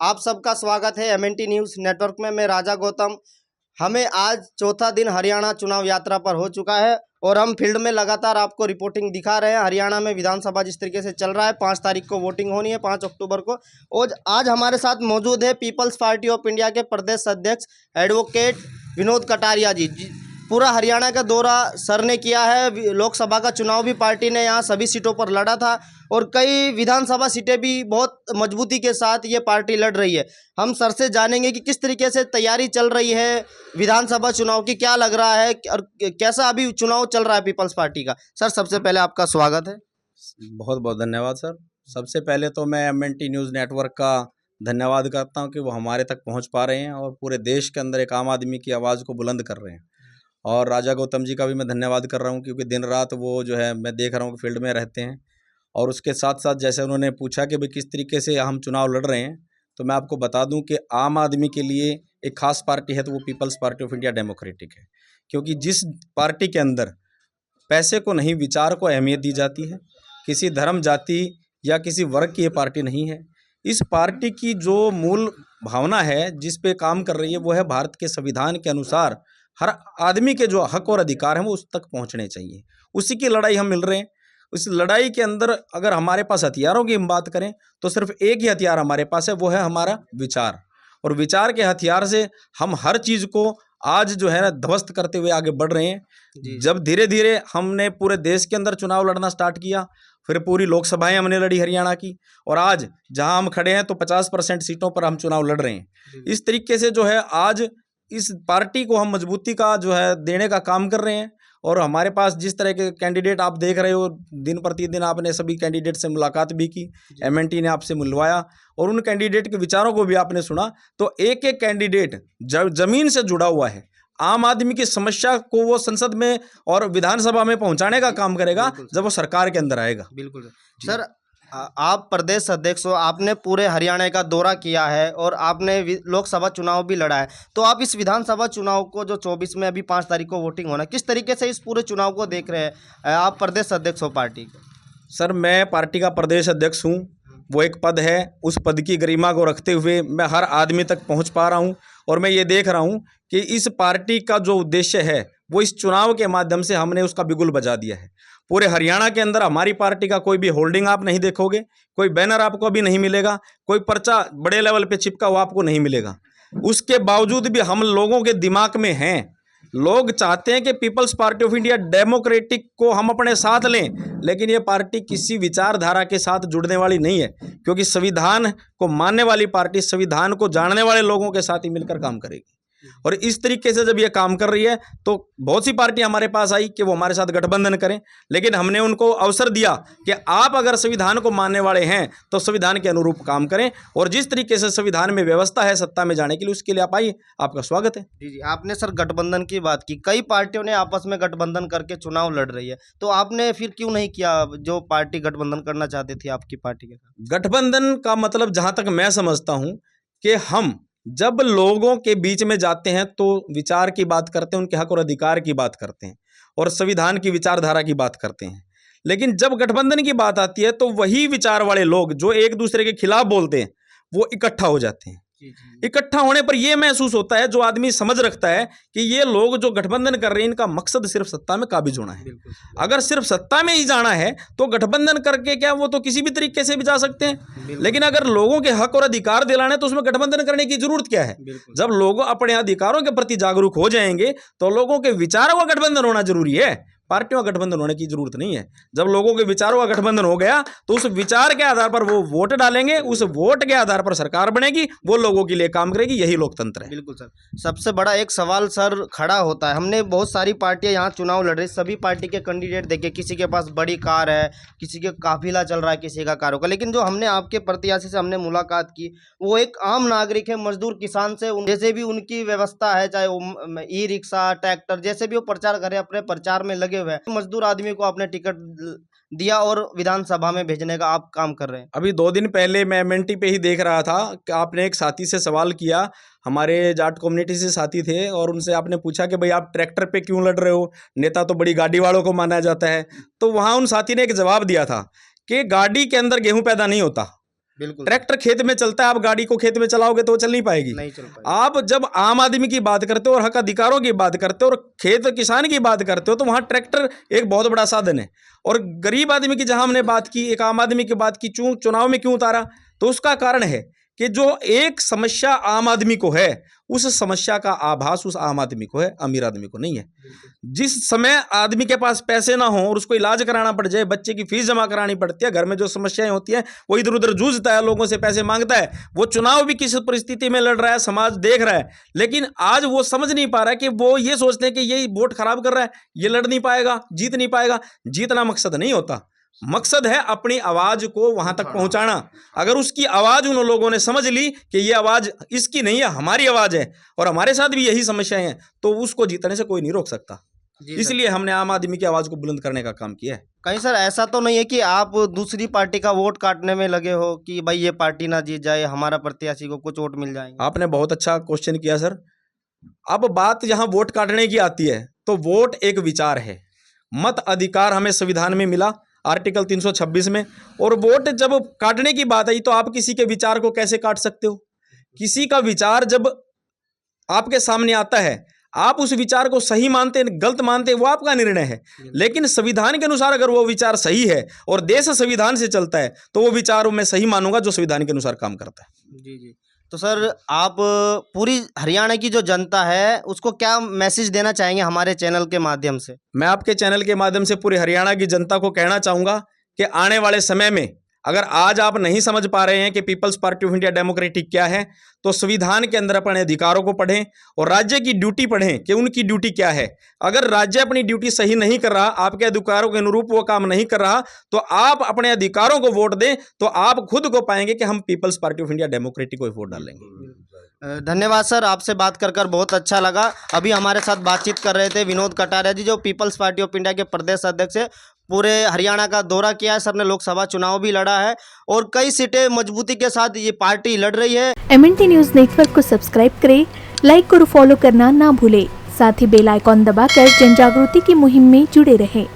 आप सबका स्वागत है एमएनटी न्यूज़ नेटवर्क में। मैं राजा गौतम। हमें आज चौथा दिन हरियाणा चुनाव यात्रा पर हो चुका है और हम फील्ड में लगातार आपको रिपोर्टिंग दिखा रहे हैं। हरियाणा में विधानसभा जिस तरीके से चल रहा है, 5 तारीख को वोटिंग होनी है, 5 अक्टूबर को। और आज हमारे साथ मौजूद है पीपल्स पार्टी ऑफ इंडिया के प्रदेश अध्यक्ष एडवोकेट विनोद कटारिया जी। पूरा हरियाणा का दौरा सर ने किया है। लोकसभा का चुनाव भी पार्टी ने यहाँ सभी सीटों पर लड़ा था और कई विधानसभा सीटें भी बहुत मजबूती के साथ ये पार्टी लड़ रही है। हम सर से जानेंगे कि किस तरीके से तैयारी चल रही है विधानसभा चुनाव की, क्या लग रहा है और कैसा अभी चुनाव चल रहा है पीपल्स पार्टी का। सर, सबसे पहले आपका स्वागत है। बहुत बहुत धन्यवाद सर। सबसे पहले तो मैं एमएनटी न्यूज़ नेटवर्क का धन्यवाद करता हूं कि वो हमारे तक पहुंच पा रहे हैं और पूरे देश के अंदर एक आम आदमी की आवाज़ को बुलंद कर रहे हैं। और राजा गौतम जी का भी मैं धन्यवाद कर रहा हूं क्योंकि दिन रात वो जो है मैं देख रहा हूं कि फील्ड में रहते हैं। और उसके साथ साथ जैसे उन्होंने पूछा कि भाई किस तरीके से हम चुनाव लड़ रहे हैं, तो मैं आपको बता दूं कि आम आदमी के लिए एक खास पार्टी है तो वो People's Party of India Democratic है। क्योंकि जिस पार्टी के अंदर पैसे को नहीं, विचार को अहमियत दी जाती है, किसी धर्म, जाति या किसी वर्ग की ये पार्टी नहीं है। इस पार्टी की जो मूल भावना है, जिस पे काम कर रही है, वो है भारत के संविधान के अनुसार हर आदमी के जो हक और अधिकार हैं वो उस तक पहुंचने चाहिए। उसी की लड़ाई हम मिल रहे हैं। उस लड़ाई के अंदर अगर हमारे पास हथियारों की हम बात करें तो सिर्फ एक ही हथियार हमारे पास है, वो है हमारा विचार। और विचार के हथियार से हम हर चीज़ को आज जो है ना ध्वस्त करते हुए आगे बढ़ रहे हैं। जब धीरे धीरे हमने पूरे देश के अंदर चुनाव लड़ना स्टार्ट किया, फिर पूरी लोकसभाएं हमने लड़ी हरियाणा की, और आज जहां हम खड़े हैं तो 50% सीटों पर हम चुनाव लड़ रहे हैं। इस तरीके से जो है आज इस पार्टी को हम मजबूती का जो है देने का काम कर रहे हैं। और हमारे पास जिस तरह के कैंडिडेट आप देख रहे हो, दिन प्रतिदिन आपने सभी कैंडिडेट से मुलाकात भी की, एमएनटी ने आपसे मिलवाया और उन कैंडिडेट के विचारों को भी आपने सुना। तो एक एक कैंडिडेट जमीन से जुड़ा हुआ है। आम आदमी की समस्या को वो संसद में और विधानसभा में पहुंचाने का काम करेगा जब वो सरकार के अंदर आएगा। बिल्कुल सर, आप प्रदेश अध्यक्ष हो, आपने पूरे हरियाणा का दौरा किया है और आपने लोकसभा चुनाव भी लड़ा है। तो आप इस विधानसभा चुनाव को जो 24 में अभी 5 तारीख को वोटिंग होना, किस तरीके से इस पूरे चुनाव को देख रहे हैं? आप प्रदेश अध्यक्ष हो पार्टी के। सर, मैं पार्टी का प्रदेश अध्यक्ष हूँ। वो एक पद है, उस पद की गरिमा को रखते हुए मैं हर आदमी तक पहुँच पा रहा हूँ। और मैं ये देख रहा हूँ कि इस पार्टी का जो उद्देश्य है वो इस चुनाव के माध्यम से हमने उसका बिगुल बजा दिया है। पूरे हरियाणा के अंदर हमारी पार्टी का कोई भी होल्डिंग आप नहीं देखोगे, कोई बैनर आपको अभी नहीं मिलेगा, कोई पर्चा बड़े लेवल पे चिपका हुआ आपको नहीं मिलेगा। उसके बावजूद भी हम लोगों के दिमाग में हैं, लोग चाहते हैं कि People's Party of India Democratic को हम अपने साथ लें, लेकिन ये पार्टी किसी विचारधारा के साथ जुड़ने वाली नहीं है। क्योंकि संविधान को मानने वाली पार्टी संविधान को जानने वाले लोगों के साथ ही मिलकर काम करेगी। और इस तरीके से जब ये काम कर रही है तो बहुत सी पार्टी हमारे पास आई कि वो हमारे साथ गठबंधन करें, लेकिन हमने उनको अवसर दिया कि आप अगर संविधान को मानने वाले हैं तो संविधान के अनुरूप काम करें, और जिस तरीके से संविधान में व्यवस्था है सत्ता में जाने के लिए, उसके लिए आप आइए, आपका स्वागत है। जी, आपने सर गठबंधन की बात की, कई पार्टियों ने आपस में गठबंधन करके चुनाव लड़ रही है, तो आपने फिर क्यों नहीं किया जो पार्टी गठबंधन करना चाहती थी आपकी पार्टी के साथ? गठबंधन का मतलब जहां तक मैं समझता हूं कि हम जब लोगों के बीच में जाते हैं तो विचार की बात करते हैं, उनके हक और अधिकार की बात करते हैं और संविधान की विचारधारा की बात करते हैं। लेकिन जब गठबंधन की बात आती है तो वही विचार वाले लोग जो एक दूसरे के खिलाफ बोलते हैं वो इकट्ठा हो जाते हैं। इकट्ठा होने पर यह महसूस होता है, जो आदमी समझ रखता है कि ये लोग जो गठबंधन कर रहे हैं इनका मकसद सिर्फ सत्ता में काबिज होना है। अगर सिर्फ सत्ता में ही जाना है तो गठबंधन करके क्या वो तो किसी भी तरीके से भी जा सकते हैं, लेकिन अगर लोगों के हक और अधिकार दिलाने तो उसमें गठबंधन करने की जरूरत क्या है? जब लोग अपने अधिकारों के प्रति जागरूक हो जाएंगे तो लोगों के विचारों का गठबंधन होना जरूरी है, पार्टियों का गठबंधन होने की जरूरत नहीं है। जब लोगों के विचारों का गठबंधन हो गया तो उस विचार के आधार पर वो वोट डालेंगे, उस वोट के आधार पर सरकार बनेगी, वो लोगों के लिए काम करेगी, यही लोकतंत्र है। बिल्कुल सर। सबसे बड़ा एक सवाल सर खड़ा होता है, हमने बहुत सारी पार्टियां यहाँ चुनाव लड़ रही, सभी पार्टी के कैंडिडेट देखे, किसी के पास बड़ी कार है, किसी के काफिला चल रहा है, किसी का कार होगा, लेकिन जो हमने आपके प्रत्याशी से हमने मुलाकात की वो एक आम नागरिक है, मजदूर किसान से जैसे भी उनकी व्यवस्था है, चाहे वो ई रिक्शा, ट्रैक्टर, जैसे भी वो प्रचार करे, अपने प्रचार में लगे हुए हैं। मजदूर आदमी को आपने टिकट दिया और विधानसभा में भेजने का आप काम कर रहे हैं। अभी 2 दिन पहले मैं एमएनटी पे ही देख रहा था कि आपने एक साथी से सवाल किया, हमारे जाट कम्युनिटी से साथी थे, और उनसे आपने पूछा कि भाई आप ट्रैक्टर पे क्यों लड़ रहे हो, नेता तो बड़ी गाड़ी वालों को माना जाता है। तो वहाँ उन साथी ने एक जवाब दिया था कि गाड़ी के अंदर गेहूं पैदा नहीं होता, बिल्कुल ट्रैक्टर खेत में चलता है, आप गाड़ी को खेत में चलाओगे तो वो चल नहीं पाएगी। नहीं चल पाएगा। आप जब आम आदमी की बात करते हो और हक अधिकारों की बात करते हो और खेत किसान की बात करते हो तो वहाँ ट्रैक्टर एक बहुत बड़ा साधन है। और गरीब आदमी की जहाँ हमने बात की, एक आम आदमी की बात की, चुनाव में क्यों उतारा, तो उसका कारण है कि जो एक समस्या आम आदमी को है उस समस्या का आभास उस आम आदमी को है, अमीर आदमी को नहीं है। जिस समय आदमी के पास पैसे ना हो और उसको इलाज कराना पड़ जाए, बच्चे की फीस जमा करानी पड़ती है, घर में जो समस्याएं होती हैं, वो इधर उधर जूझता है, लोगों से पैसे मांगता है, वो चुनाव भी किस परिस्थिति में लड़ रहा है, समाज देख रहा है, लेकिन आज वो समझ नहीं पा रहा है कि वो ये सोचते हैं कि ये वोट खराब कर रहा है, ये लड़ नहीं पाएगा, जीत नहीं पाएगा। जीतना मकसद नहीं होता, मकसद है अपनी आवाज को वहां तक पहुंचाना। अगर उसकी आवाज उन लोगों ने समझ ली कि ये आवाज इसकी नहीं है, हमारी आवाज है और हमारे साथ भी यही समस्याएं हैं, तो उसको जीतने से कोई नहीं रोक सकता। इसलिए हमने आम आदमी की आवाज को बुलंद करने का काम किया है। कहीं सर ऐसा तो नहीं है कि आप दूसरी पार्टी का वोट काटने में लगे हो कि भाई ये पार्टी ना जीत जाए, हमारा प्रत्याशी को कुछ वोट मिल जाएंगे? आपने बहुत अच्छा क्वेश्चन किया सर। अब बात जहां वोट काटने की आती है तो वोट एक विचार है, मत अधिकार हमें संविधान में मिला आर्टिकल 326 में, और वोट जब काटने की बात आई तो आप किसी के विचार को कैसे काट सकते हो? किसी का विचार जब आपके सामने आता है, आप उस विचार को सही मानते गलत मानते वो आपका निर्णय है, लेकिन संविधान के अनुसार अगर वो विचार सही है और देश संविधान से चलता है तो वो विचार मैं सही मानूंगा जो संविधान के अनुसार काम करता है। जी जी। तो सर आप पूरी हरियाणा की जो जनता है उसको क्या मैसेज देना चाहेंगे हमारे चैनल के माध्यम से? मैं आपके चैनल के माध्यम से पूरी हरियाणा की जनता को कहना चाहूँगा कि आने वाले समय में अगर आज आप नहीं समझ पा रहे हैं कि People's Party of India Democratic क्या है, तो संविधान के अंदर अपने अधिकारों को पढ़ें और राज्य की ड्यूटी पढ़ें कि उनकी ड्यूटी क्या है। अगर राज्य अपनी ड्यूटी सही नहीं कर रहा, आपके अधिकारों के अनुरूप वो काम नहीं कर रहा, तो आप अपने अधिकारों को वोट दें, तो आप खुद को पाएंगे कि हम People's Party of India Democratic को वोट डालेंगे। धन्यवाद सर, आपसे बात कर बहुत अच्छा लगा। अभी हमारे साथ बातचीत कर रहे थे विनोद कटारिया जी, जो पीपल्स पार्टी ऑफ इंडिया के प्रदेश अध्यक्ष है। पूरे हरियाणा का दौरा किया है, सबने लोकसभा चुनाव भी लड़ा है और कई सीटें मजबूती के साथ ये पार्टी लड़ रही है। MNT न्यूज़ नेटवर्क को सब्सक्राइब करें, लाइक और फॉलो करना ना भूलें। साथ ही बेल आइकॉन दबाकर जन जागृति की मुहिम में जुड़े रहें।